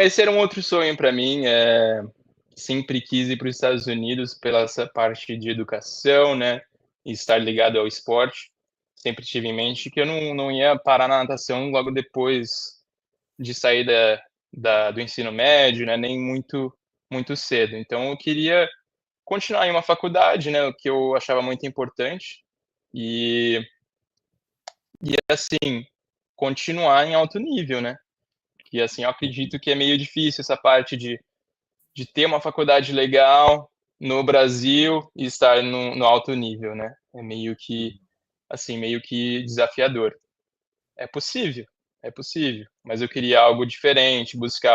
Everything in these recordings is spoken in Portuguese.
esse era um outro sonho para mim. Sempre quis ir para os Estados Unidos pela essa parte de educação, né? E estar ligado ao esporte. Sempre tive em mente que eu não ia parar na natação logo depois de sair do ensino médio, né? Nem muito cedo. Então eu queria continuar em uma faculdade, né? O que eu achava muito importante. E assim, continuar em alto nível, né? E assim, eu acredito que é meio difícil essa parte de ter uma faculdade legal no Brasil e estar no alto nível, né? É meio que desafiador. É possível, é possível, mas eu queria algo diferente, buscar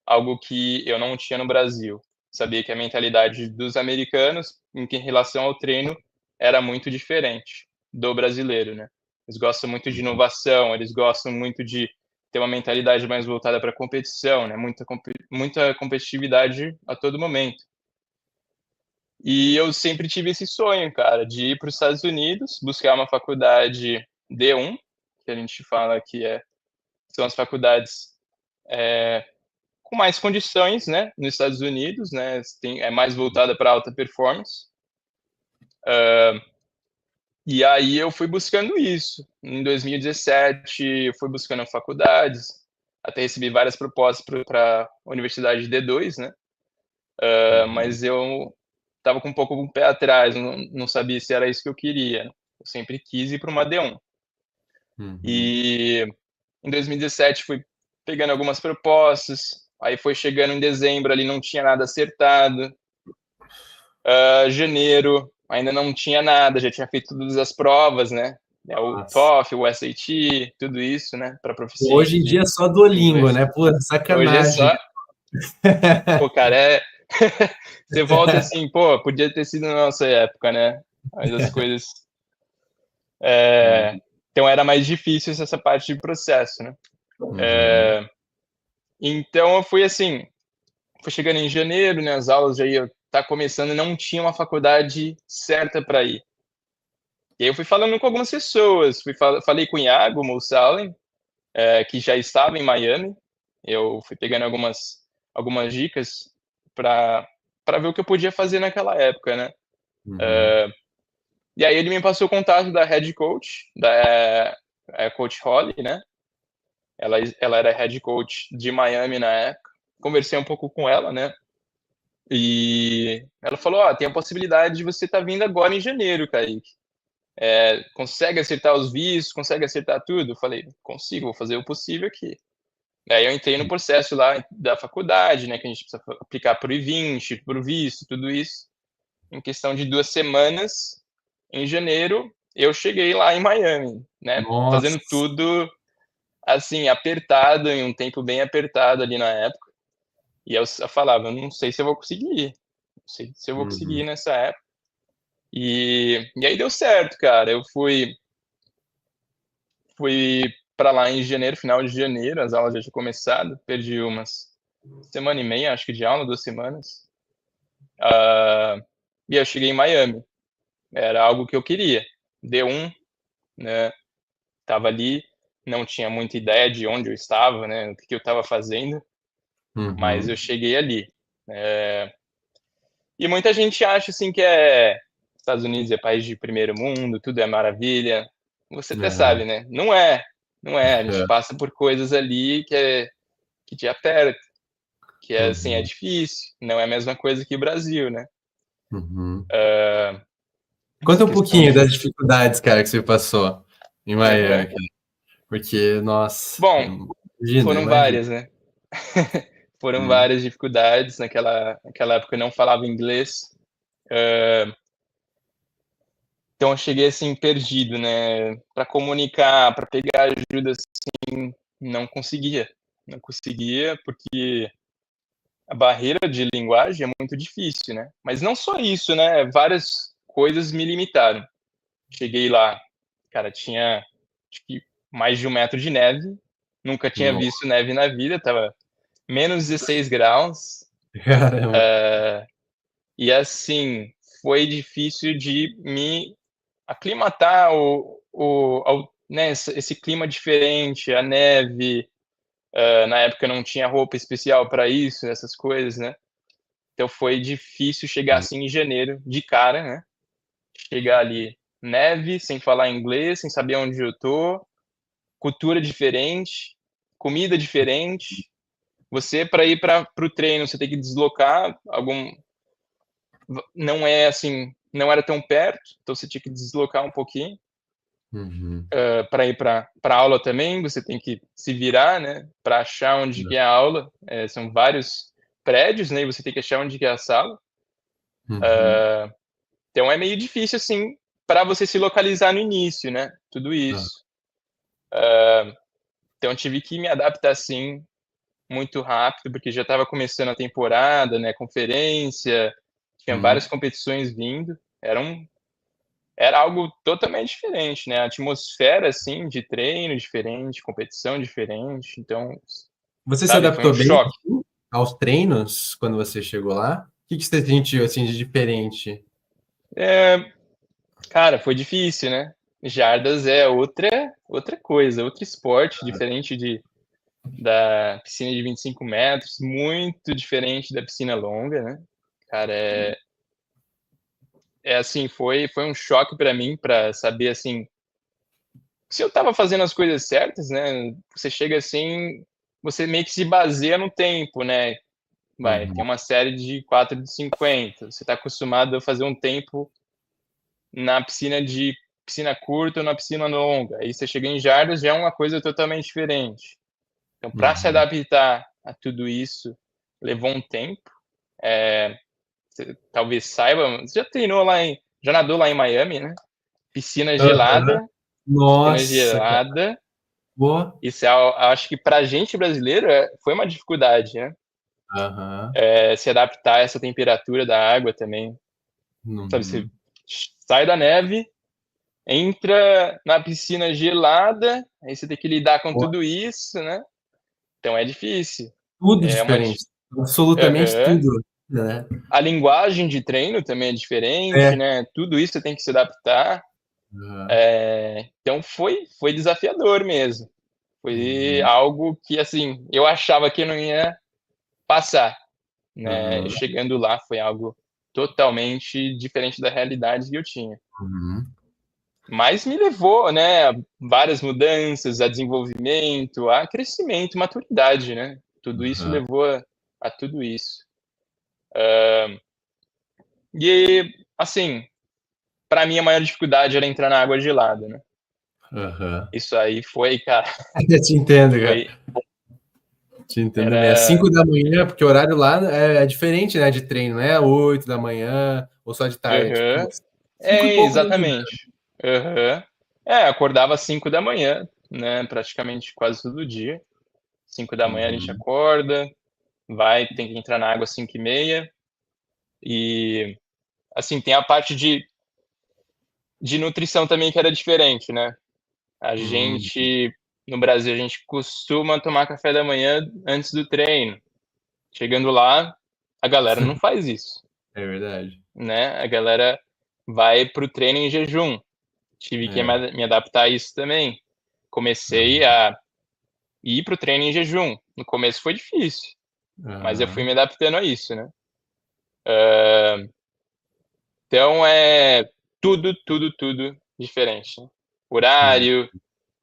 algo que eu não tinha no Brasil. Sabia que a mentalidade dos americanos em relação ao treino era muito diferente do brasileiro, né? Eles gostam muito de inovação, eles gostam muito de ter uma mentalidade mais voltada para a competição, né? Muita competitividade a todo momento. E eu sempre tive esse sonho, cara, de ir para os Estados Unidos, buscar uma faculdade D1, que a gente fala que são as faculdades com mais condições, né, nos Estados Unidos, né, é mais voltada para alta performance. E aí eu fui buscando isso. Em 2017, eu fui buscando faculdades, até recebi várias propostas para a Universidade D2, né, mas eu estava com um pouco o pé atrás, não sabia se era isso que eu queria. Eu sempre quis ir para uma D1. Uhum. E em 2017 fui pegando algumas propostas, aí foi chegando em dezembro ali, não tinha nada acertado. Janeiro ainda não tinha nada, já tinha feito todas as provas, né? O Nossa. TOEFL, o SAT, tudo isso, né? Para Hoje proficiência em dia é só de Duolingo, inglês. né? Pô, Hoje é sacanagem. só, pô, cara, você volta assim, pô, podia ter sido na nossa época, né? Mas as coisas. Hum. Então era mais difícil essa parte de processo, né? Uhum. Então eu fui assim, foi chegando em janeiro, né? As aulas já iam tá começando, não tinha uma faculdade certa para ir. E aí eu fui falando com algumas pessoas, falei com o Iago Moussalem, que já estava em Miami. Eu fui pegando algumas dicas para ver o que eu podia fazer naquela época, né? Uhum. E aí ele me passou o contato da head coach, da Coach Holly, né? Ela era head coach de Miami na época. Conversei um pouco com ela, né? E ela falou: tem a possibilidade de você estar vindo agora em janeiro, Kaique. Consegue acertar os vistos, consegue acertar tudo? Eu falei: consigo, vou fazer o possível aqui. Aí eu entrei no processo lá da faculdade, né? Que a gente precisa aplicar para o I-20, para o visto, tudo isso. Em questão de 2 semanas, em janeiro, eu cheguei lá em Miami, né? Fazendo Nossa. tudo assim, apertado, em um tempo bem apertado ali na época. E eu falava: não sei se eu vou conseguir, não sei se eu vou conseguir Uhum. nessa época. E aí deu certo, cara. Eu fui para lá em janeiro, final de janeiro, as aulas já tinham começado, perdi umas semana e meia, acho que de aula, 2 semanas. E eu cheguei em Miami. Era algo que eu queria. D1, né? Tava ali, não tinha muita ideia de onde eu estava, né? O que eu estava fazendo, mas eu Uhum. cheguei ali. E muita gente acha assim que Estados Unidos é país de primeiro mundo, tudo é maravilha. Você até sabe, É. né? Não é, não é. A gente É. passa por coisas ali que te aperta, que é assim, é Uhum. difícil. Não é a mesma coisa que o Brasil, né? Uhum. Essa Conta um questão pouquinho de. das dificuldades, cara, que você passou em Miami, Aham. cara. Porque, nossa, Bom, imagina, foram imagina. várias, né? Foram Hum. várias dificuldades. Naquela época eu não falava inglês. Então eu cheguei assim perdido, né? Para comunicar, para pegar ajuda, assim, não conseguia. Não conseguia porque a barreira de linguagem é muito difícil, né? Mas não só isso, né? Várias coisas me limitaram. Cheguei lá, cara, tinha acho que mais de 1 metro de neve. Nunca tinha Nossa, visto neve na vida, tava menos 16 graus. caramba. E assim, foi difícil de me aclimatar né, esse clima diferente, a neve, Na época não tinha roupa especial para isso, essas coisas, né? Então foi difícil chegar assim em janeiro, de cara, né? Chegar ali, neve, sem falar inglês, sem saber onde eu tô, cultura diferente, comida diferente. Você, para ir para o treino, você tem que deslocar não é assim, não era tão perto, então você tinha que deslocar um pouquinho. Para ir para aula também, você tem que se virar, né? Para achar onde que é a aula. São vários prédios, né? E você tem que achar onde que é a sala. Então é meio difícil, assim, para você se localizar no início, né? Tudo isso. Então eu tive que me adaptar, assim, muito rápido, porque já estava começando a temporada, né? Conferência, tinha várias competições vindo. Era algo totalmente diferente, né? A atmosfera, assim, de treino diferente, competição diferente. Então, Você se sabe, foi um adaptou bem choque. aos treinos quando você chegou lá? O que você sentiu, assim, de diferente? Cara, foi difícil, né? Jardas é outra coisa, outro esporte, diferente da piscina de 25 metros, muito diferente da piscina longa, né? Cara, assim, foi um choque para mim, para saber, assim, se eu tava fazendo as coisas certas, né? Você chega assim, você meio que se baseia no tempo, né? Tem uma série de 4 de 50. Você está acostumado a fazer um tempo na piscina curta ou na piscina longa. Aí você chega em jardas, já é uma coisa totalmente diferente. Então, para se adaptar a tudo isso, levou um tempo. Você talvez saiba, você já treinou já nadou lá em Miami, né? Piscina gelada, piscina Nossa, cara. gelada. Boa. Isso acho que para a gente brasileiro foi uma dificuldade, né? Se adaptar a essa temperatura da água também. Sabe, você sai da neve, entra na piscina gelada, aí você tem que lidar com tudo isso, né? Então é difícil. Tudo diferente. Absolutamente tudo, né? A linguagem de treino também é diferente, né? Tudo isso você tem que se adaptar. Então foi desafiador mesmo. Foi algo que, assim, eu achava que eu não ia passar, né? Chegando lá foi algo totalmente diferente da realidade que eu tinha. Mas me levou, né, a várias mudanças, a desenvolvimento, a crescimento, maturidade, né? Tudo isso levou a tudo isso. E, assim, para mim a maior dificuldade era entrar na água gelada, né? Isso aí foi, cara. Eu te entendo, cara. Foi, te entendo bem. Às 5 da manhã, porque o horário lá é diferente, né, de treino, não é 8 da manhã ou só de tarde. Tipo, 5 e pouco da manhã. exatamente. Acordava às 5 da manhã, né? Praticamente quase todo dia. 5 da manhã a gente acorda, tem que entrar na água às 5h30. E, assim, tem a parte de nutrição também que era diferente, né? A gente, no Brasil, a gente costuma tomar café da manhã antes do treino. Chegando lá, a galera não faz isso. É verdade. Né? A galera vai pro treino em jejum. Tive que me adaptar a isso também. Comecei a ir pro treino em jejum. No começo foi difícil, mas eu fui me adaptando a isso, né? Então é tudo diferente. Né? Horário,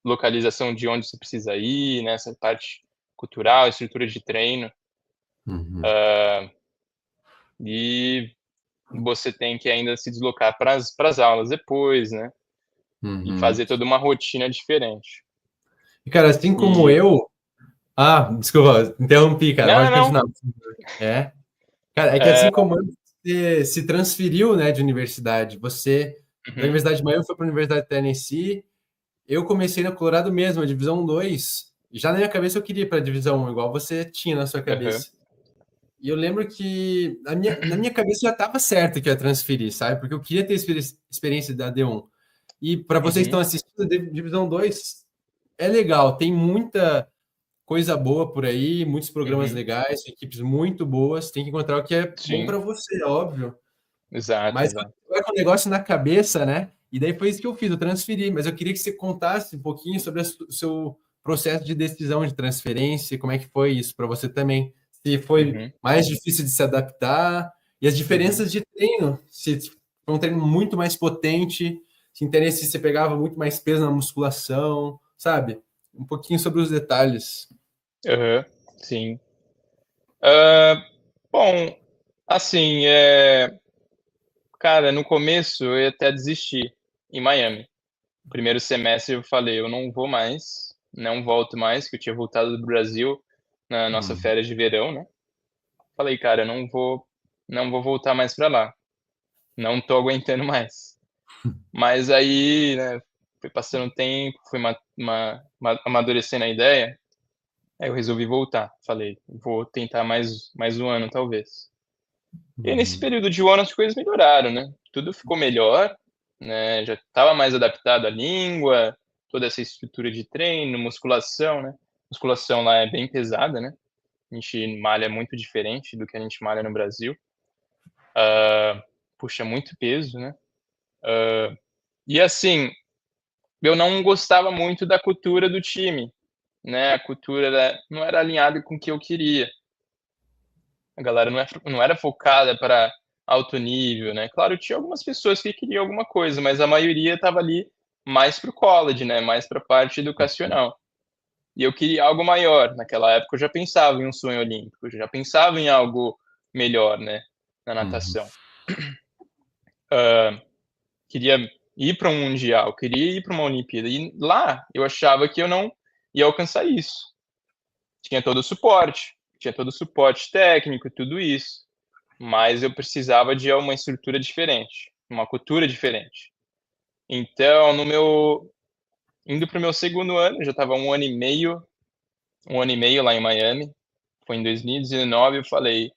localização de onde você precisa ir, né? Essa parte cultural, estrutura de treino. E você tem que ainda se deslocar para as aulas depois, né? E fazer toda uma rotina diferente. E, cara, assim como eu... desculpa, interrompi, cara. Pode Não. continuar. Cara, é que assim como você se transferiu, né, de universidade, você da Universidade de Miami foi para a Universidade de Tennessee, eu comecei na Colorado mesmo, a Divisão 2, e já na minha cabeça eu queria ir para a Divisão 1, igual você tinha na sua cabeça. E eu lembro que na minha cabeça já estava certo que ia transferir, sabe? Porque eu queria ter experiência da D1. E para vocês que estão assistindo, a Divisão 2 é legal, tem muita coisa boa por aí, muitos programas legais, equipes muito boas, tem que encontrar o que é bom para você, óbvio. Exato. Mas vai com o negócio na cabeça, né? E daí foi isso que eu fiz, eu transferi, mas eu queria que você contasse um pouquinho sobre o seu processo de decisão de transferência, como é que foi isso para você também? Se foi mais difícil de se adaptar, e as diferenças de treino, se foi um treino muito mais potente, se interesse se você pegava muito mais peso na musculação, sabe? Um pouquinho sobre os detalhes. Sim. Bom, assim, cara, no começo eu ia até desistir em Miami. Primeiro semestre eu falei, eu não vou mais, não volto mais, que eu tinha voltado do Brasil na nossa férias de verão, né? Falei, cara, eu não vou voltar mais para lá. Não tô aguentando mais. Mas aí, né, foi passando o tempo, fui amadurecendo a ideia, aí eu resolvi voltar. Falei, vou tentar mais um ano, talvez. E nesse período de um ano as coisas melhoraram, né? Tudo ficou melhor, né? Já estava mais adaptado à língua, toda essa estrutura de treino, musculação, né? Musculação lá é bem pesada, né? A gente malha muito diferente do que a gente malha no Brasil. Puxa muito peso, né? E assim, eu não gostava muito da cultura do time, né? A cultura não era alinhada com o que eu queria. A galera não era focada para alto nível, né? Claro, tinha algumas pessoas que queriam alguma coisa, mas a maioria estava ali mais para o college, né? Mais para a parte educacional. E eu queria algo maior. Naquela época eu já pensava em um sonho olímpico, eu já pensava em algo melhor, né? Na natação. Queria ir para um mundial, queria ir para uma Olimpíada. E lá eu achava que eu não ia alcançar isso. Tinha todo o suporte técnico, tudo isso. Mas eu precisava de uma estrutura diferente, uma cultura diferente. Então, indo para o meu segundo ano, já estava um ano e meio lá em Miami. Foi em 2019, eu falei,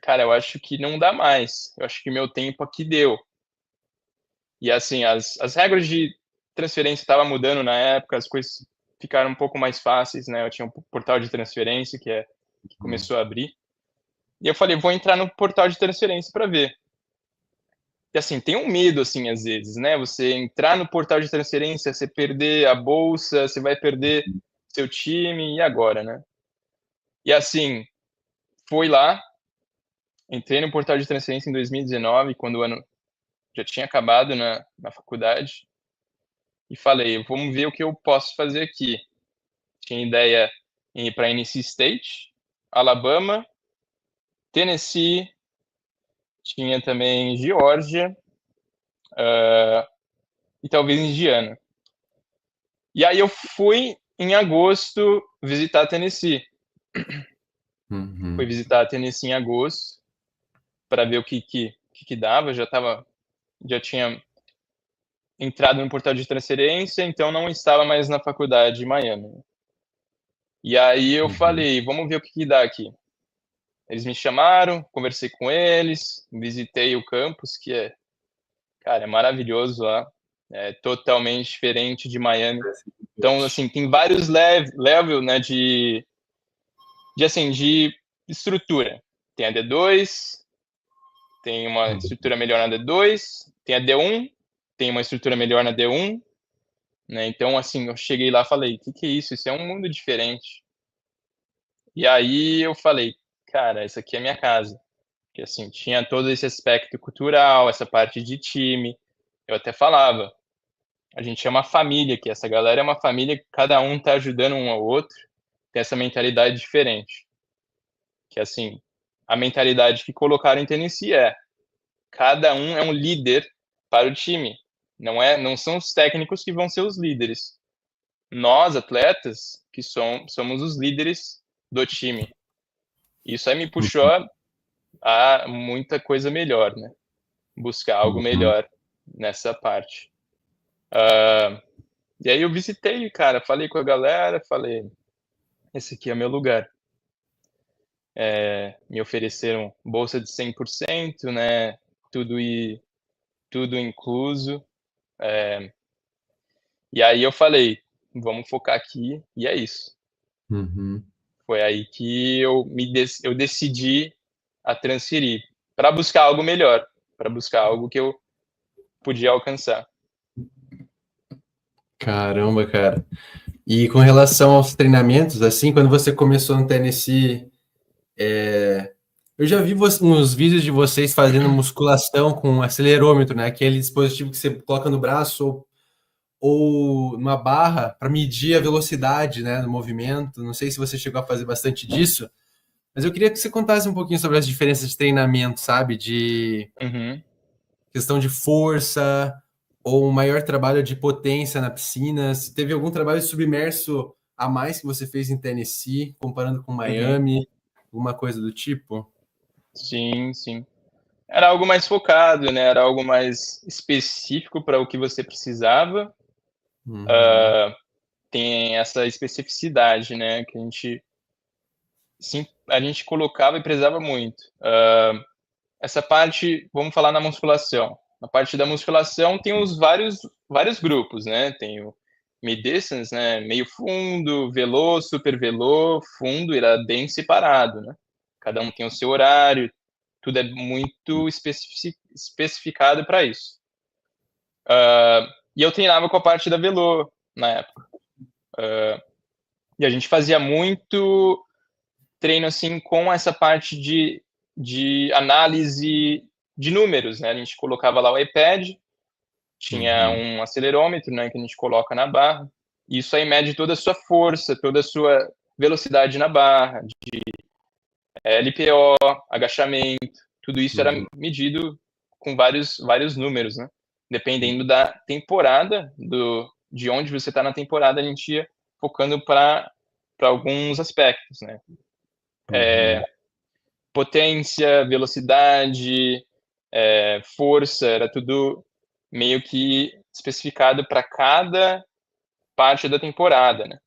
cara, eu acho que não dá mais. Eu acho que meu tempo aqui deu. E assim, as regras de transferência estavam mudando na época, as coisas ficaram um pouco mais fáceis, né? Eu tinha um portal de transferência que começou a abrir. E eu falei, vou entrar no portal de transferência para ver. E assim, tem um medo, assim, às vezes, né? Você entrar no portal de transferência, você perder a bolsa, você vai perder seu time, e agora, né? E assim, fui lá, entrei no portal de transferência em 2019, quando o ano já tinha acabado na faculdade, e falei, vamos ver o que eu posso fazer aqui. Tinha ideia em ir para NC State, Alabama, Tennessee, tinha também Geórgia, e talvez Indiana. E aí eu fui em agosto visitar Tennessee. Fui visitar Tennessee em agosto para ver o que dava. Já tinha entrado no portal de transferência, então não estava mais na faculdade em Miami. E aí eu falei, vamos ver o que dá aqui. Eles me chamaram, conversei com eles, visitei o campus, cara, é maravilhoso lá. É totalmente diferente de Miami. Então, assim, tem vários levels, né, de estrutura. Tem a D2, tem uma estrutura melhor na D2, tem a D1, tem uma estrutura melhor na D1, né? Então, assim, eu cheguei lá e falei, o que é isso? Isso é um mundo diferente. E aí eu falei, cara, essa aqui é minha casa. Que assim, tinha todo esse aspecto cultural, essa parte de time. Eu até falava, a gente é uma família aqui, essa galera é uma família que cada um tá ajudando um ao outro, tem essa mentalidade diferente. Que assim, a mentalidade que colocaram em Tennessee cada um é um líder para o time. Não são os técnicos que vão ser os líderes. Nós, atletas, que somos os líderes do time. Isso aí me puxou a muita coisa melhor, né? Buscar algo melhor nessa parte. E aí eu visitei, cara, falei com a galera, falei, esse aqui é meu lugar. Me ofereceram bolsa de 100%, né? Tudo incluso. E aí eu falei, vamos focar aqui, e é isso. Foi aí que eu decidi a transferir para buscar algo melhor, para buscar algo que eu podia alcançar. Caramba, cara. E com relação aos treinamentos, assim, quando você começou no Tennessee, eu já vi uns vídeos de vocês fazendo musculação com acelerômetro, né? Aquele dispositivo que você coloca no braço ou numa barra para medir a velocidade, né, do movimento. Não sei se você chegou a fazer bastante disso, mas eu queria que você contasse um pouquinho sobre as diferenças de treinamento, sabe? De Uhum, questão de força ou um maior trabalho de potência na piscina. Se teve algum trabalho submerso a mais que você fez em Tennessee, comparando com uhum. Miami, alguma coisa do tipo? Sim, sim. Era algo mais focado, né? Era algo mais específico para o que você precisava. Uhum, Tem essa especificidade, né? Que a gente, sim, a gente colocava e precisava muito. Essa parte, vamos falar na musculação. Na parte da musculação tem os vários grupos, né? Tem o mid-distance, né? Meio fundo, velô, super velô, fundo, era bem separado, né? Cada um tem o seu horário, tudo é muito especificado para isso. E eu treinava com a parte da velô na época. E a gente fazia muito treino assim com essa parte de análise de números, né? A gente colocava lá o iPad, tinha uhum, um acelerômetro, né, que a gente coloca na barra. E isso aí mede toda a sua força, toda a sua velocidade na barra, de LPO, agachamento, tudo isso era uhum, medido com vários números, né? Dependendo da temporada, de onde você está na temporada, a gente ia focando para alguns aspectos, né? uhum, Potência, velocidade, força, era tudo meio que especificado para cada parte da temporada, né?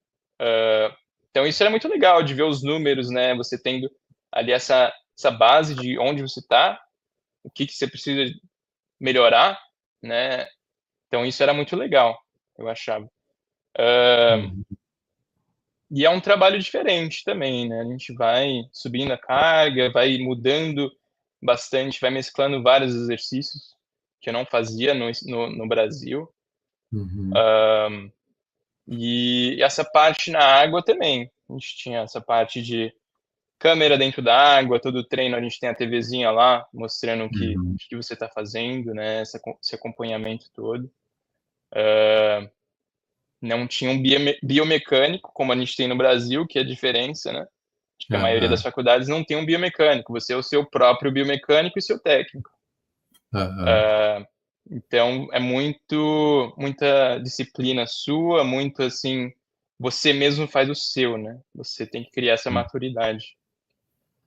Então isso era muito legal de ver os números, né? Você tendo ali essa base de onde você está, o que você precisa melhorar, né? Então isso era muito legal, eu achava. uhum. E é um trabalho diferente também, né? A gente vai subindo a carga, vai mudando bastante, vai mesclando vários exercícios que eu não fazia no Brasil. Uhum. E essa parte na água também. A gente tinha essa parte de câmera dentro da água, todo treino a gente tem a TVzinha lá mostrando Uhum. o que você está fazendo, né? Esse acompanhamento todo. Não tinha um biomecânico, como a gente tem no Brasil, que é a diferença, né? Acho que a maioria das Aham, faculdades não tem um biomecânico, você é o seu próprio biomecânico e seu técnico. aham, Então é muita disciplina sua, muito assim, você mesmo faz o seu, né? Você tem que criar essa maturidade.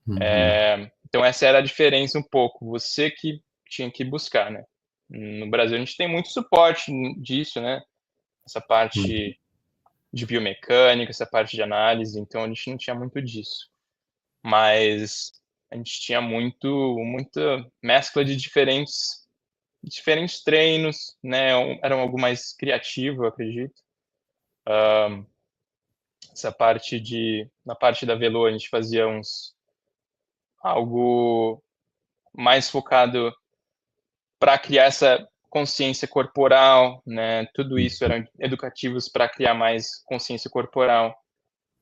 uhum, Então essa era a diferença um pouco, você que tinha que buscar, né? No Brasil a gente tem muito suporte disso, né? Essa uhum, parte de biomecânica, essa parte de análise, então a gente não tinha muito disso. Mas a gente tinha muita mescla de diferentes treinos, né? Era algo mais criativo, eu acredito. Na parte da Velo a gente fazia algo mais focado para criar essa consciência corporal, né? Tudo isso eram educativos para criar mais consciência corporal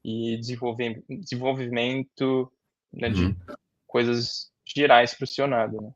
e desenvolvimento, né, de uhum. coisas gerais para o seu nado, né?